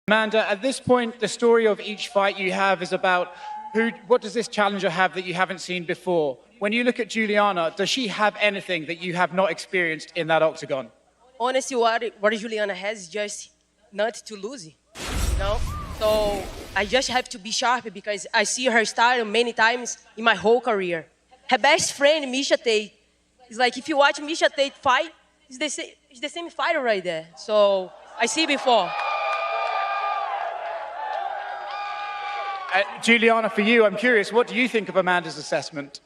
Amanda, at this point, the story of each fight you have is about what does this challenger have that you haven't seen before? When you look at Juliana, does she have anything that you have not experienced in that octagon? Honestly, what Juliana has is just not to lose, you know? So I just have to be sharp because I see her style many times in my whole career. Her best friend, Misha Tate, is like, if you watch Misha Tate fight, it's the same fighter right there. So I see before. Juliana, for you, I'm curious, what do you think of Amanda's assessment?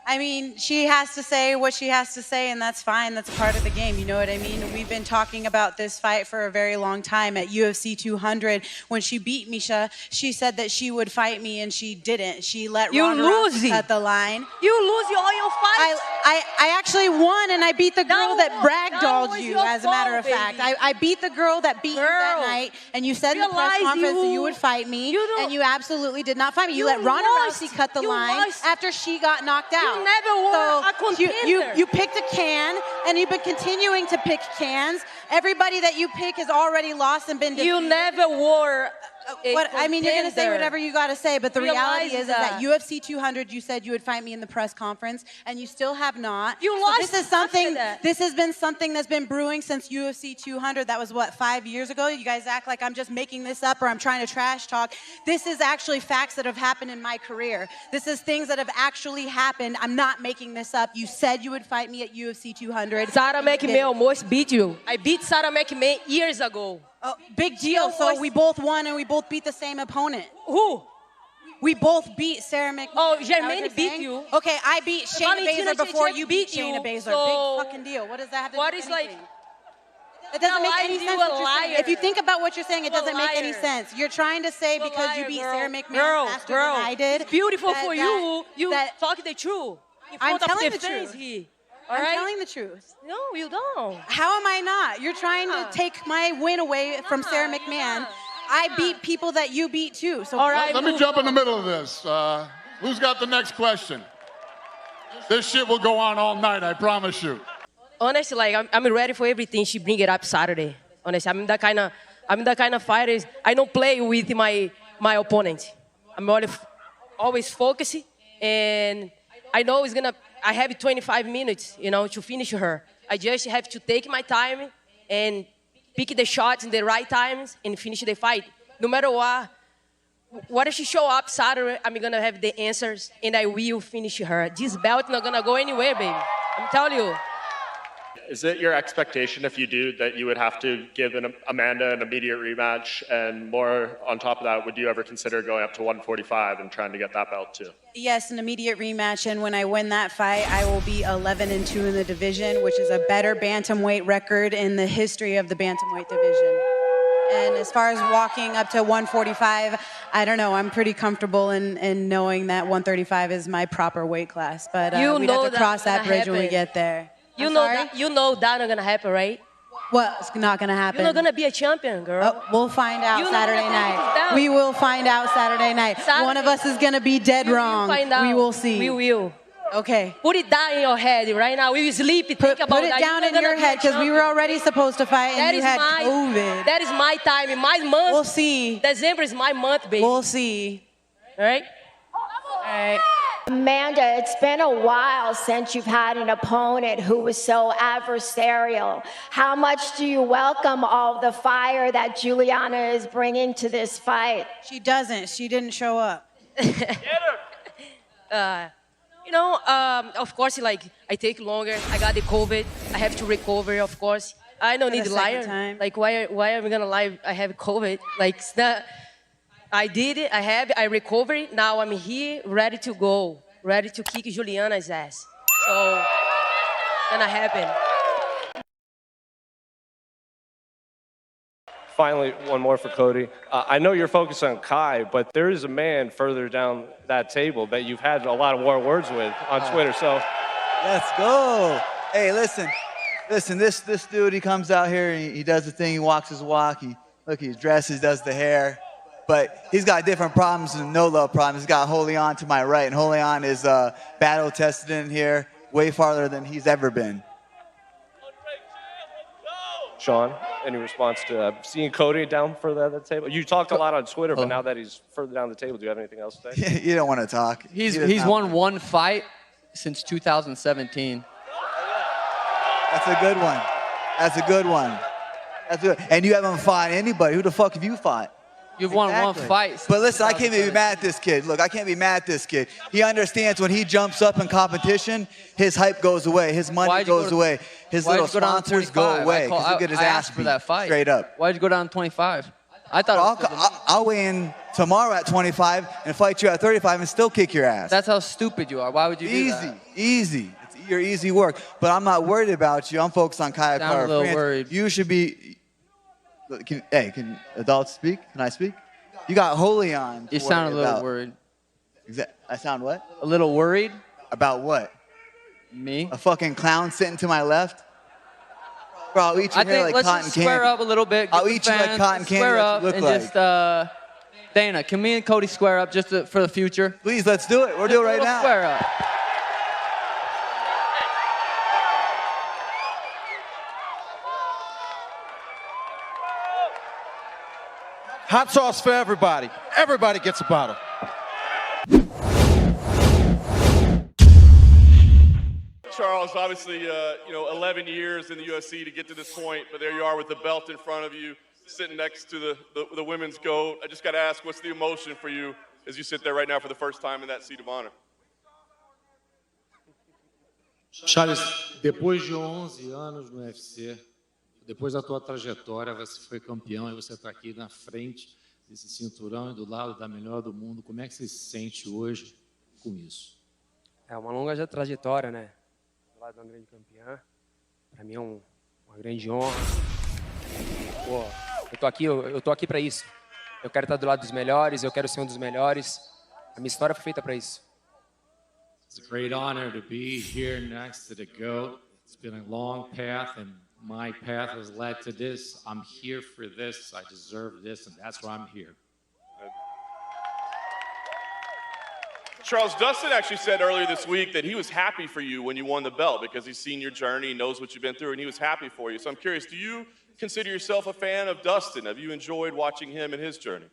I mean, she has to say what she has to say, and that's fine. That's part of the game, you know what I mean? We've been talking about this fight for a very long time. At UFC 200, when she beat Misha, she said that she would fight me, and she didn't. She let Ronda Rousey cut the line. You lose all your fights. I actually won, and I beat the girl that ragdolled you, as a matter of fact. I beat the girl that beat you that night, and you said in the press conference that you would fight me, and you absolutely did not fight me. You let Ronda Rousey cut the line after she got knocked out. You never were a contender. You picked a can, and you've been continuing to pick cans. Everybody that you pick has already lost and been defeated. You never were I mean, you're going to say whatever you got to say, but the reality is that UFC 200, you said you would fight me in the press conference, and you still have not. You lost. This is something. This has been something that's been brewing since UFC 200. That was what, 5 years ago? You guys act like I'm just making this up or I'm trying to trash talk. This is actually facts that have happened in my career. This is things that have actually happened. I'm not making this up. You said you would fight me at UFC 200. Sarah McMahon almost beat you. I beat Sarah McMahon years ago. Oh, big deal. So we both won and we both beat the same opponent. Who? We both beat Sarah McMahon. Oh, Germaine beat you. Okay, I beat Shayna Baszler before you beat you, Shayna Baszler. so Big fucking deal. What does that have to what do with is like? anything? It doesn't make any sense what you're saying. If you think about what you're saying, it doesn't make any sense. You're trying to say because you beat Sarah McMahon faster than I did. It's beautiful for you. You talk the truth. I'm telling the truth. I'm telling the truth. No, you don't. How am I not? You're trying to take my win away from Sarah McMahon. I beat people that you beat too. So all right, let me jump in the middle of this. Who's got the next question? This shit will go on all night, I promise you. Honestly, like I'm ready for everything. She bring it up Saturday. Honestly, I'm the kind of fighter. I don't play with my opponent. I'm always focused, and I know it's gonna. I have 25 minutes, you know, to finish her. I just have to take my time and pick the shots in the right times and finish the fight. No matter what if she show up Saturday, I'm gonna have the answers and I will finish her. This belt not gonna go anywhere, baby. I'm telling you. Is it your expectation if you do that you would have to give Amanda an immediate rematch? And more on top of that, would you ever consider going up to 145 and trying to get that belt too? Yes, an immediate rematch, and when I win that fight, I will be 11-2 in the division, which is a better bantamweight record in the history of the bantamweight division. And as far as walking up to 145, I don't know. I'm pretty comfortable in knowing that 135 is my proper weight class, but we'd have to cross that bridge when we get there. You know that's not gonna happen, right? What's not gonna happen? You're not gonna be a champion, girl. We'll find out Saturday night. We will find out Saturday night. One of us is gonna be dead wrong. We will see. We will. Okay. Put it down in your head right now. We will sleep. Think about Put it down in your head because we were already supposed to fight and you had COVID. That is my time, my month. We'll see. December is my month, baby. We'll see. All right? All right. Amanda, it's been a while since you've had an opponent who was so adversarial. How much do you welcome all the fire that Juliana is bringing to this fight? She doesn't. She didn't show up. You know, of course, like, I take longer. I got the COVID. I have to recover, of course. I don't need to lie. Like, why am I gonna lie? I have COVID. Like, it's not. I did it. I recovered. Now I'm here, ready to go, ready to kick Juliana's ass. So, gonna happen. Finally, one more for Cody. I know you're focused on Kai, but there is a man further down that table that you've had a lot of more words with on Twitter. So, let's go. Hey, listen. This dude, he comes out here and he does the thing. He walks his walk. He dresses, does the hair. But he's got different problems than no love problems. He's got Holion to my right, and Holion is battle tested in here way farther than he's ever been. Sean, any response to seeing Cody down further at the table? You talked a lot on Twitter, but now that he's further down the table, do you have anything else to say? You don't want to talk. He's won one fight since 2017. That's a good one. That's a good one. That's good. And you haven't fought anybody. Who the fuck have you fought? You've won one fight. But listen, I can't be mad at this kid. Look, I can't be mad at this kid. He understands when he jumps up in competition, his hype goes away, his money goes away, his little sponsors go away because he'll get his ass beat straight up. Why'd you go down to 25? I thought I'll weigh in tomorrow at 25 and fight you at 35 and still kick your ass. That's how stupid you are. Why would you do that? Easy. It's your easy work. But I'm not worried about you. I'm focused on Kaya I'm a little worried. You should be. Can adults speak? Can I speak? You got Holy on. You sound a little worried. I sound what? A little worried? About what? Me? A fucking clown sitting to my left? Bro, I'll eat your hair like cotton candy. Let's square up a little bit. I'll eat you like cotton candy. Square up look and like. just, Dana, can me and Cody square up just for the future? Please, let's do it. We'll do it right now. Square up. Hot sauce for everybody. Everybody gets a bottle. Charles, obviously, 11 years in the UFC to get to this point, but there you are with the belt in front of you, sitting next to the women's GOAT. I just got to ask, what's the emotion for you as you sit there right now for the first time in that seat of honor? Charles, depois de 11 anos no UFC, depois da tua trajetória, você foi campeão e você está aqui na frente desse cinturão e do lado da melhor do mundo. Como é que você se sente hoje com isso? É uma longa trajetória, né? Do lado de uma grande campeã. Para mim é uma grande honra. Pô, eu tô aqui para isso. Eu quero estar do lado dos melhores, eu quero ser um dos melhores. A minha história foi feita para isso. It's a great honor to be here next to the GOAT. It's been a long path and my path has led to this. I'm here for this. I deserve this, and that's why I'm here. Charles, Dustin actually said earlier this week that he was happy for you when you won the belt because he's seen your journey, he knows what you've been through, and he was happy for you. So I'm curious, do you consider yourself a fan of Dustin? Have you enjoyed watching him and his journey?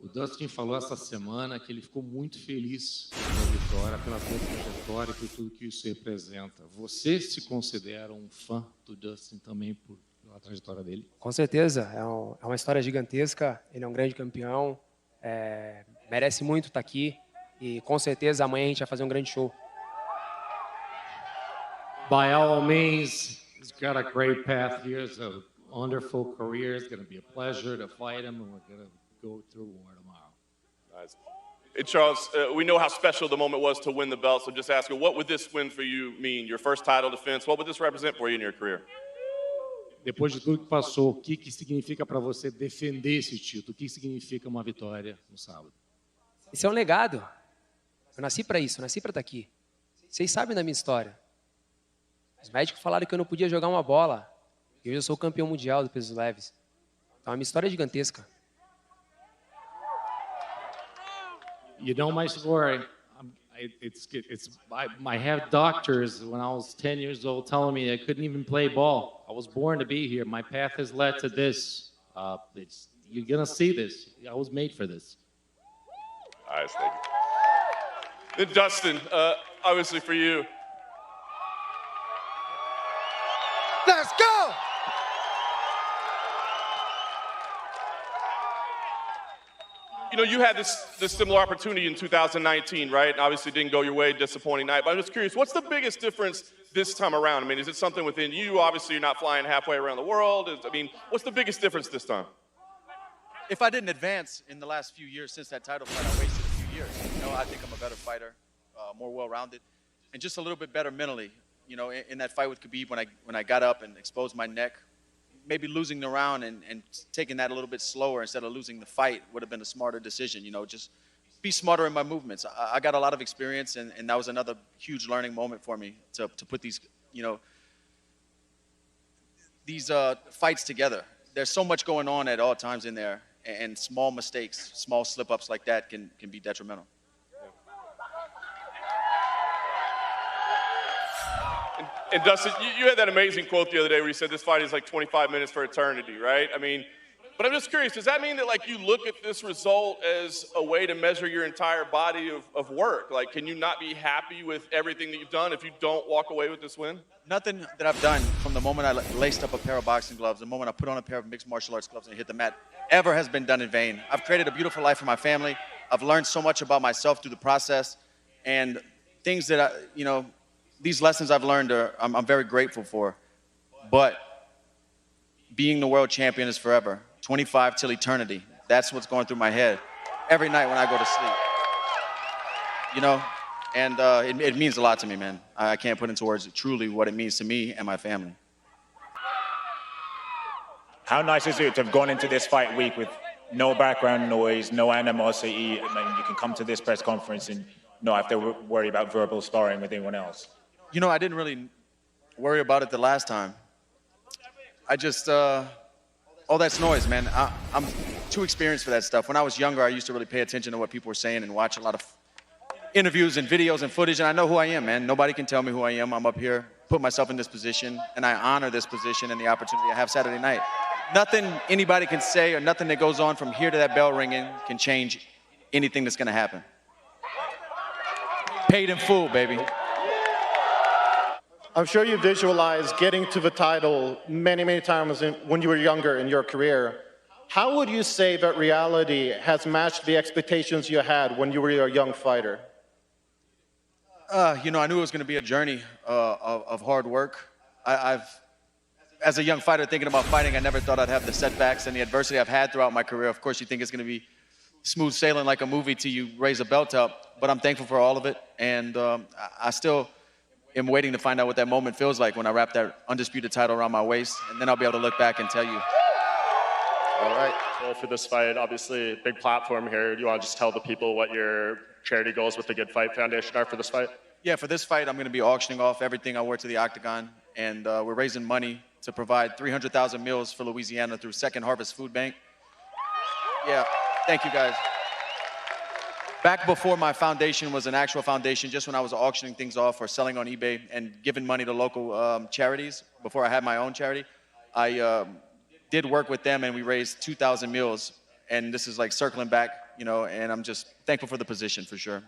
O Dustin falou essa semana que ele ficou muito feliz pela vitória, pela sua trajetória e por tudo que isso representa. Você se considera um fã do Dustin também pela trajetória dele? Com certeza, é uma história gigantesca, ele é um grande campeão, merece muito estar aqui e com certeza amanhã a gente vai fazer um grande show. By all means, he's got a great path here, it's a wonderful career, it's going to be a pleasure to fight him and we're going to go through war tomorrow. Nice. Hey, Charles, we know how special the moment was to win the belt, so just asking, what would this win for you mean? Your first title defense, what would this represent for you in your career? Depois de tudo que passou, o que significa para você defender esse título? O que significa uma vitória no sábado? Isso é um legado. Eu nasci para isso, eu nasci para estar aqui. Vocês sabem da minha história. Os médicos falaram que eu não podia jogar uma bola. E hoje eu sou campeão mundial do pesos leves. Então a minha história é gigantesca. You know my story. I have doctors when I was 10 years old telling me I couldn't even play ball. I was born to be here. My path has led to this. You're gonna see this. I was made for this. Nice, thank you. Then Dustin, obviously for you. Let's go! You know, you had this similar opportunity in 2019, right? And obviously didn't go your way, disappointing night. But I'm just curious, what's the biggest difference this time around? I mean, is it something within you? Obviously, you're not flying halfway around the world. What's the biggest difference this time? If I didn't advance in the last few years since that title fight, I wasted a few years. You know, I think I'm a better fighter, more well-rounded, and just a little bit better mentally. You know, in that fight with Khabib, when I got up and exposed my neck, maybe losing the round and taking that a little bit slower instead of losing the fight would have been a smarter decision. You know, just be smarter in my movements. I got a lot of experience, and that was another huge learning moment for me to put these, these fights together. There's so much going on at all times in there, and small mistakes, small slip-ups like that can be detrimental. And Dustin, you had that amazing quote the other day where you said this fight is like 25 minutes for eternity, right? I mean, but I'm just curious, does that mean that like you look at this result as a way to measure your entire body of work? Like, can you not be happy with everything that you've done if you don't walk away with this win? Nothing that I've done from the moment I laced up a pair of boxing gloves, the moment I put on a pair of mixed martial arts gloves and hit the mat, ever has been done in vain. I've created a beautiful life for my family. I've learned so much about myself through the process, and things that these lessons I've learned I'm very grateful for. But being the world champion is forever. 25 till eternity. That's what's going through my head every night when I go to sleep. And it means a lot to me, man. I can't put into words truly what it means to me and my family. How nice is it to have gone into this fight week with no background noise, no animosity, and then you can come to this press conference and not have to worry about verbal sparring with anyone else? I didn't really worry about it the last time. I just, all that's noise, man. I'm too experienced for that stuff. When I was younger, I used to really pay attention to what people were saying and watch a lot of interviews and videos and footage, and I know who I am, man. Nobody can tell me who I am. I'm up here, put myself in this position, and I honor this position and the opportunity I have Saturday night. Nothing anybody can say or nothing that goes on from here to that bell ringing can change anything that's going to happen. Paid in full, baby. I'm sure you visualized getting to the title many, many times when you were younger in your career. How would you say that reality has matched the expectations you had when you were a young fighter? I knew it was going to be a journey of hard work. As a young fighter thinking about fighting, I never thought I'd have the setbacks and the adversity I've had throughout my career. Of course, you think it's going to be smooth sailing like a movie till you raise a belt up, but I'm thankful for all of it, and I still am waiting to find out what that moment feels like when I wrap that undisputed title around my waist, and then I'll be able to look back and tell you. All right. Well, for this fight, obviously, big platform here. Do you want to just tell the people what your charity goals with the Good Fight Foundation are for this fight? Yeah, for this fight, I'm going to be auctioning off everything I wear to the octagon, and we're raising money to provide 300,000 meals for Louisiana through Second Harvest Food Bank. Yeah, thank you guys. Back before my foundation was an actual foundation, just when I was auctioning things off or selling on eBay and giving money to local charities, before I had my own charity, I did work with them and we raised 2,000 meals. And this is like circling back, and I'm just thankful for the position for sure.